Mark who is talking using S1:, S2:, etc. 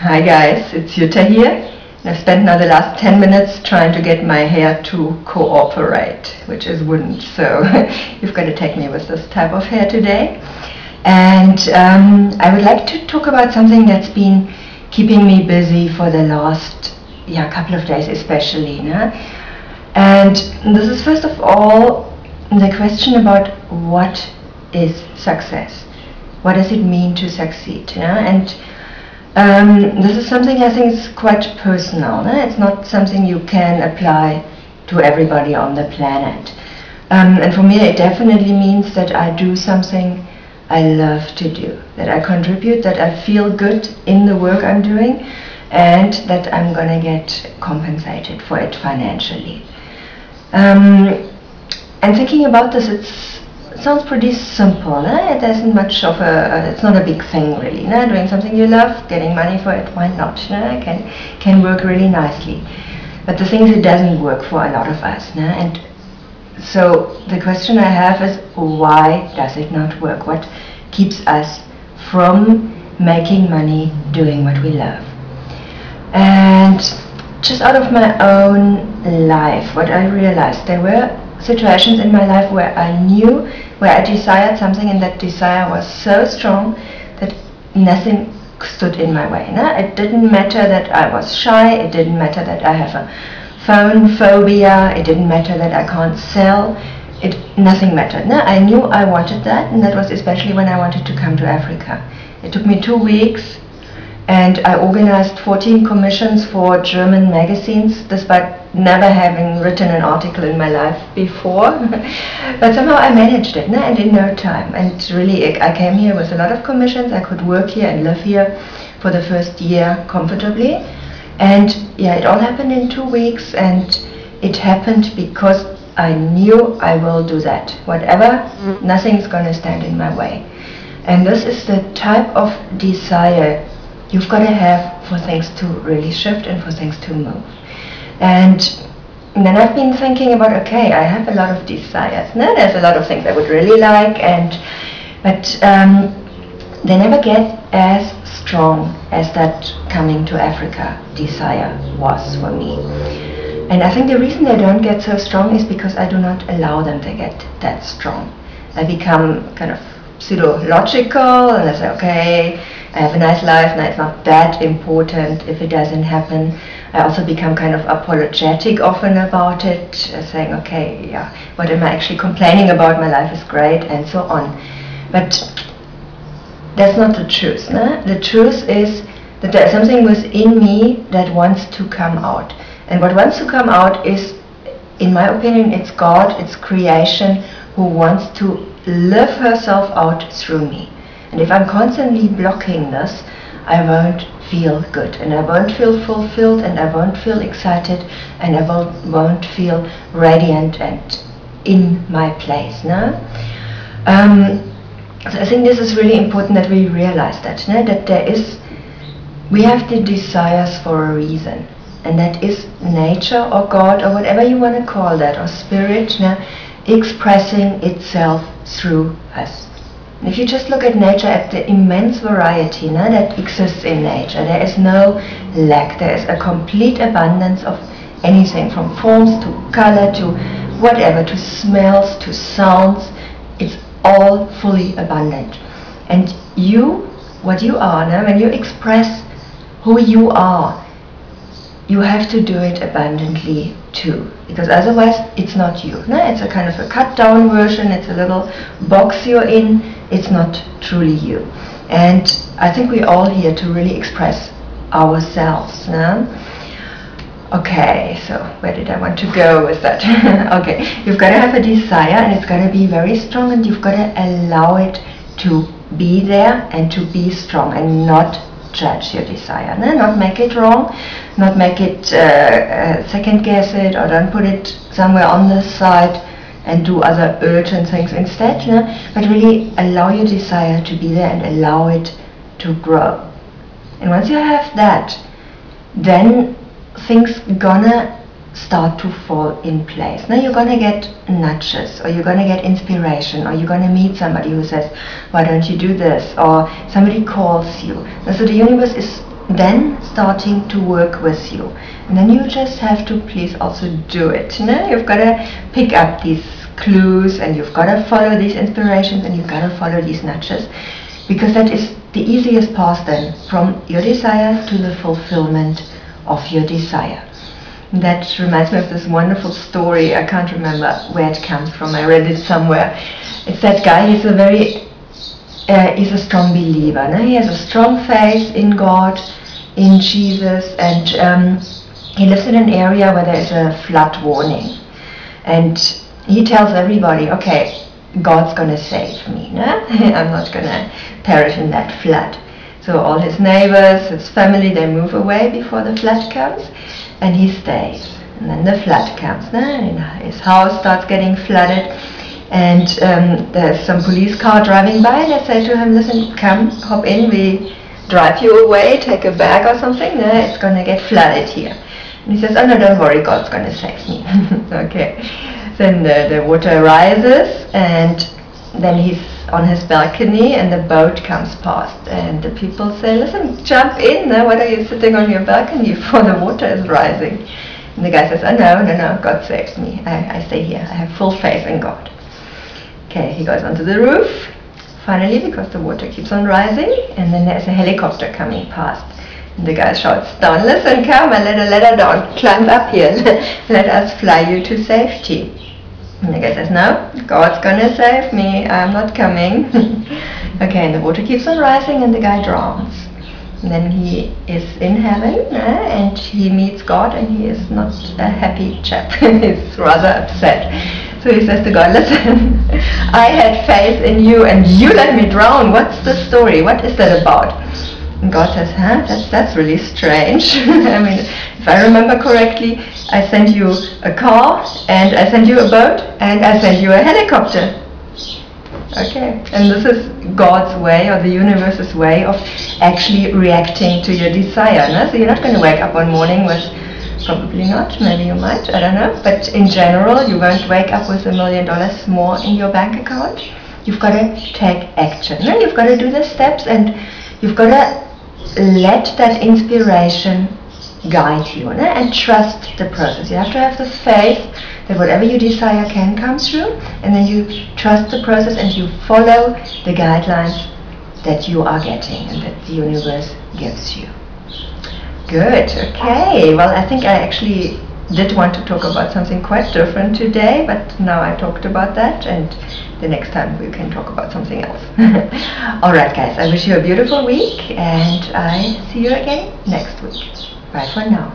S1: Hi guys, it's Jutta here. I've spent now the last 10 minutes trying to get my hair to cooperate, which is wouldn't, so you've got to take me with this type of hair today. And I would like to talk about something that's been keeping me busy for the last couple of days especially. And this is first of all the question about what is success? What does it mean to succeed? And this is something I think is quite personal. It's not something you can apply to everybody on the planet. And for me it definitely means that I do something I love to do, that I contribute, that I feel good in the work I'm doing, and that I'm gonna get compensated for it financially. And thinking about this, it sounds pretty simple. It isn't much of it's not a big thing really. Doing something you love, getting money for it, why not? Can work really nicely. But the thing is, it doesn't work for a lot of us. And so the question I have is, why does it not work? What keeps us from making money doing what we love? And just out of my own life, what I realized, there were situations in my life where I desired something, and that desire was so strong that nothing stood in my way. It didn't matter that I was shy, it didn't matter that I have a phone phobia, it didn't matter that I can't sell, nothing mattered. I knew I wanted that, and that was especially when I wanted to come to Africa. It took me 2 weeks, and I organized 14 commissions for German magazines, despite never having written an article in my life before. But somehow I managed it, and in no time. And really, I came here with a lot of commissions. I could work here and live here for the first year comfortably. And it all happened in 2 weeks, and it happened because I knew I will do that. Whatever, nothing's going to stand in my way. And this is the type of desire you've got to have for things to really shift and for things to move. And then I've been thinking about, okay, I have a lot of desires. There's a lot of things I would really like, but they never get as strong as that coming to Africa desire was for me. And I think the reason they don't get so strong is because I do not allow them to get that strong. I become kind of pseudo-logical, and I say, okay, I have a nice life, and it's not that important if it doesn't happen. I also become kind of apologetic often about it, saying, okay, what am I actually complaining about? My life is great, and so on. But that's not the truth. The truth is that there's something within me that wants to come out. And what wants to come out is, in my opinion, it's God, it's creation, who wants to live herself out through me. And if I'm constantly blocking this, I won't feel good, and I won't feel fulfilled, and I won't feel excited, and I won't feel radiant and in my place. So I think this is really important that we realize that we have the desires for a reason, and that is nature or God or whatever you want to call that, or spirit, expressing itself through us. If you just look at nature, at the immense variety that exists in nature, there is no lack. There is a complete abundance of anything, from forms to color to whatever, to smells, to sounds. It's all fully abundant. And what you are, when you express who you are, you have to do it abundantly too, because otherwise it's not you. It's a kind of a cut down version, it's a little box you're in, it's not truly you. And I think we're all here to really express ourselves. Okay, so where did I want to go with that? Okay, you've got to have a desire, and it's got to be very strong, and you've got to allow it to be there and to be strong, and not judge your desire, not make it wrong, not make it second guess it, or don't put it somewhere on the side and do other urgent things instead, but really allow your desire to be there and allow it to grow. And once you have that, then things gonna start to fall in place. Now you're gonna get nudges, or you're gonna get inspiration, or you're gonna meet somebody who says, why don't you do this, or somebody calls you. And so the universe is then starting to work with you. And then you just have to please also do it. You've got to pick up these clues, and you've got to follow these inspirations, and you've got to follow these nudges, because that is the easiest path then from your desire to the fulfillment of your desire. And that reminds me of this wonderful story. I can't remember where it comes from. I read it somewhere. It's that guy. He's he's a strong believer. He has a strong faith in God, in Jesus, and he lives in an area where there is a flood warning. And he tells everybody, okay, God's going to save me. I'm not going to perish in that flood. So all his neighbors, his family, they move away before the flood comes, and he stays. And then the flood comes, and his house starts getting flooded, and there's some police car driving by, and they say to him, listen, come, hop in, we drive you away, take a bag or something, it's going to get flooded here. And he says, oh no, don't worry, God's going to save me. Okay. Then the water rises, and then he's on his balcony, and the boat comes past, and the people say, listen, jump in, what are you sitting on your balcony for? The water is rising. And the guy says, oh no, God saves me. I stay here. I have full faith in God. Okay, he goes onto the roof, finally, because the water keeps on rising, and then there's a helicopter coming past. And the guy shouts down, listen, come, a ladder down, climb up here, let us fly you to safety. And the guy says, no, God's gonna save me, I'm not coming. Okay, and the water keeps on rising, and the guy drowns. And then he is in heaven, and he meets God, and he is not a happy chap. He's rather upset. So he says to God, listen, I had faith in you, and you let me drown. What's the story? What is that about? And God says, that's really strange. I mean, if I remember correctly, I sent you a car, and I sent you a boat, and I sent you a helicopter. Okay, and this is God's way, or the universe's way of actually reacting to your desire. No? So you're not going to wake up one morning with, probably not, maybe you might, I don't know, but in general you won't wake up with $1 million more in your bank account. You've got to take action. No? You've got to do the steps, and you've got to let that inspiration guide you, and trust the process. You have to have the faith that whatever you desire can come true, and then you trust the process and you follow the guidelines that you are getting and that the universe gives you. Good, okay. Well, I think I actually did want to talk about something quite different today, but now I talked about that, and the next time we can talk about something else. Alright guys, I wish you a beautiful week, and I see you again next week. Bye for now.